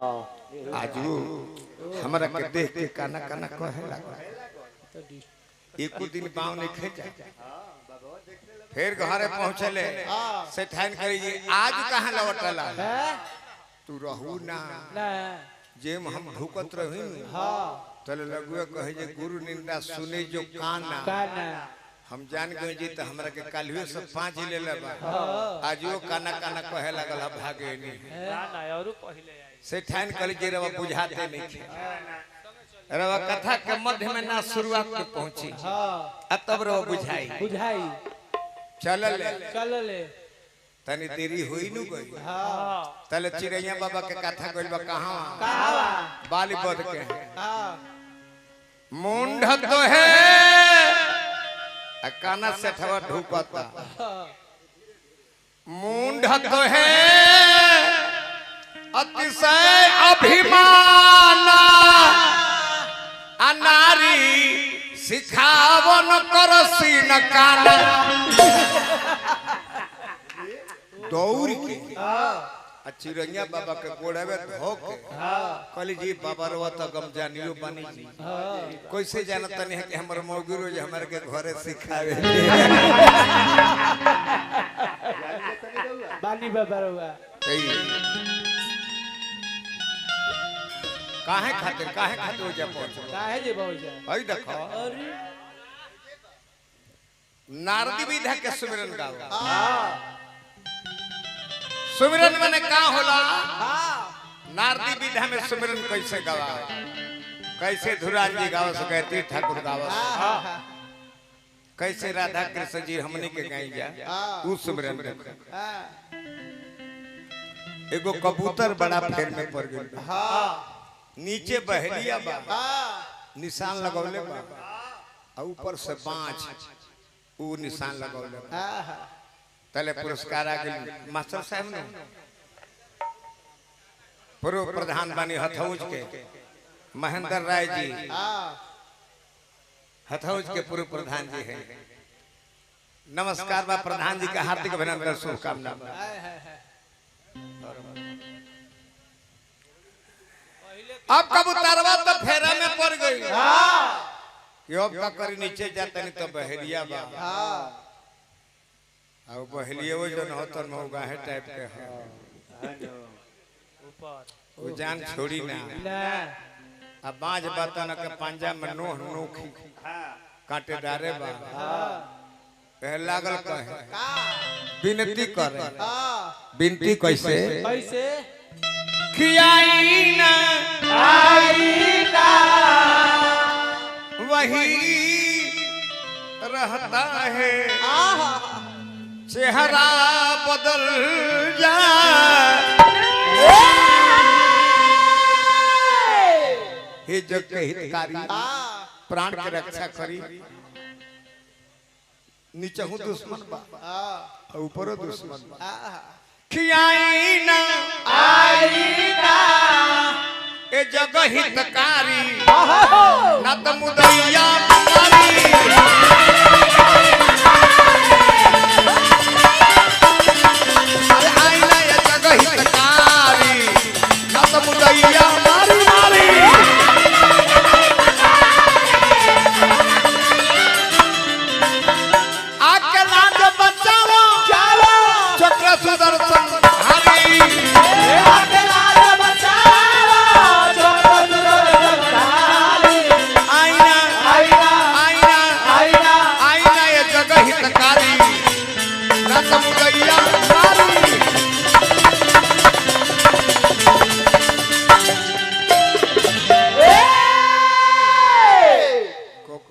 आजू हमरा के देख के काना काना कहे लगा एको दिन पाँव नहीं खेचा फिर घरे पहुँचले से ठान करी आज कहाँ लौटला तू रहू ना जेम हम ढुकत रही तले लगुआ कहे जे गुरु निंदा सुने जो काना हम जान गए जी तो हमरा के कालियो से 5 ले लेबा आजो काना काना कहे लगल भागे नहीं ना और पहले से ठान कल जे रवा बुझाते नहीं रवा कथा के मध्य में ना शुरुआत में पहुंची तब रवा बुझाई चल ले तनी देरी हुई नु गई तले चिड़ैया बाबा के कथा गइल बा कहां बाली बद के मुंड तो है काना से ठवा ढुकता मुंड तो है अतिशय अभिमान अनारी सिखावन करसी न काना दौड़ के चिड़ैया बाबा के गोड़वे धोक कहली जी बाबा रवा तो गम जानियो बनी जी कैसे जानत नहीं है कि हमर मौगी रोज हमर के घरे सिखावे बानी बाबा रवा काहे खातिर हो जा पहुंच काहे जे बहु जा हई देखो नारदी विधा के सुमिरन गाओ सुमिरन माने का होला नारदी विधा में सुमिरन कैसे गावा कैसे धुरान जी गाव सकती ठाकुर गाव कैसे राधा कृष्ण जी हमने के गाई जा उ सुमिरन एगो कबूतर बड़ा फेर में पड़ गइल नीचे बहलिया बा निशान लगौले बा ऊपर से बाँच उ निशान लगौले बा तले पुरस्कार आ गए मास्टर साहब ने पूर्व प्रधान बानी हथौज के महेंद्र राय जी हथौज के पूर्व प्रधान जी है नमस्कार बा प्रधान जी का हार्दिक अभिनंदन शुभकामना अब कबूतरवा तो फेरा में पड़ गई यो का करी नीचे जाता नहीं तो बहलिया बा अब बहलिए वो जो नहतर मौगा है टाइप के है ऊपर वो जान छोड़ी ना अब बाज बतन के पंजा में नोह नोखी कांटेदारे बा पहले लागल कहे विनती करे विनती कैसे खियाईना वही रहता है चेहरा बदल हे जग के हितकारी प्राण के रक्षा करी नीचे हूँ दुश्मन बा ऊपर दुश्मन बा खियाईना ए जग हितकारी ना तो मुदैया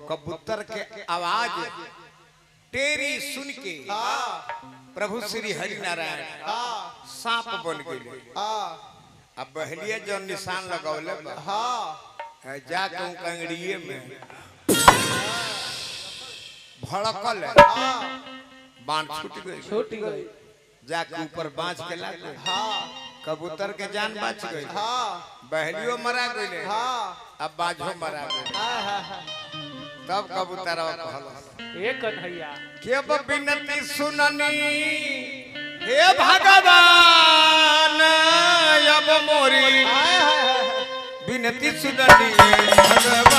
कबूतर के आवाज तेरी सुन के प्रभु श्री हरि नारायण सांप बन गए अब बहलिया जो निशान लगौले जाके कंगड़िए में भड़कल बाण छूट गई जाके ऊपर बाँच के लग कबूतर के जान बच गई बहलियो मरा गई अब बाजो मरा गई तब कबूतर एक कन्हैया के बिनती सुननी हे भगवान अब मोरी विनती सुननी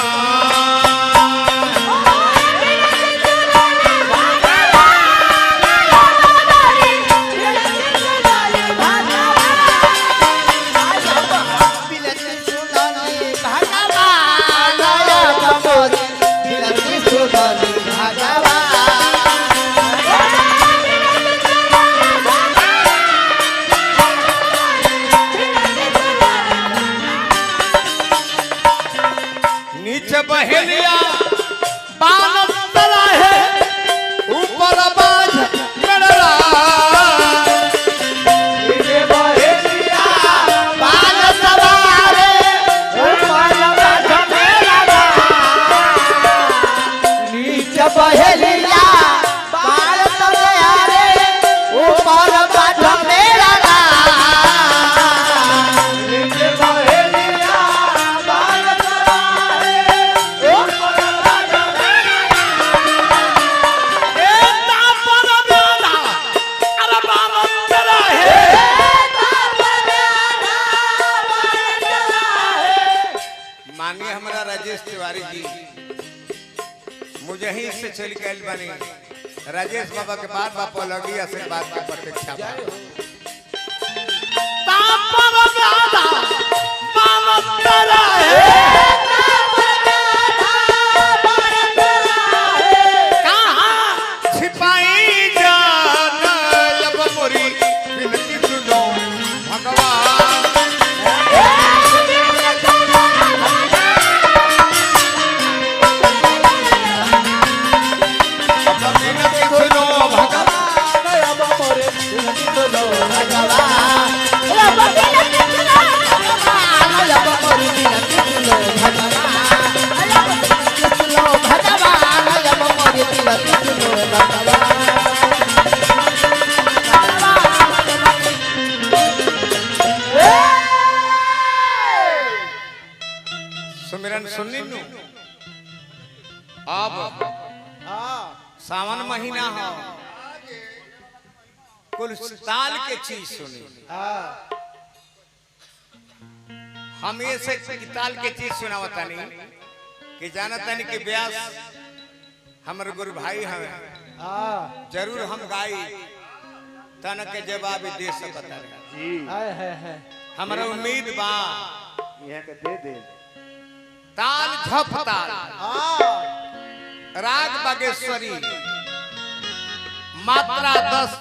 भगवान नीचे बहेलिया बानर तला है ऊपर बाज गड़रा नीचे बहेलिया बानर तला है ऊपर बाज गड़रा नीचे बहेलिया बानर तला है ऊपर बाज गड़रा नीचे बहेलिया बानर मानिए हमारा राजेश तिवारी जी मुझे ही से चल गए बनी राजेश बाबा के बाद बापा लगी आशीर्वाद की प्रतीक्षा छिपाई जान लब मोरी विनती सुनो भगवान सुमिरन सुननी नु अब सावन महीना हो कुल साल के चीज सुनी हम ये से ताल के चीज सुनावता नहीं कि जानता नहीं कि व्यास हमारे गुरु भाई हमें जरूर हम गाई तन के जवाब दे सकता है हमारा उम्मीद बा यहाँ के दे दे ताल झप ताल राग बागेश्वरी मात्रा 10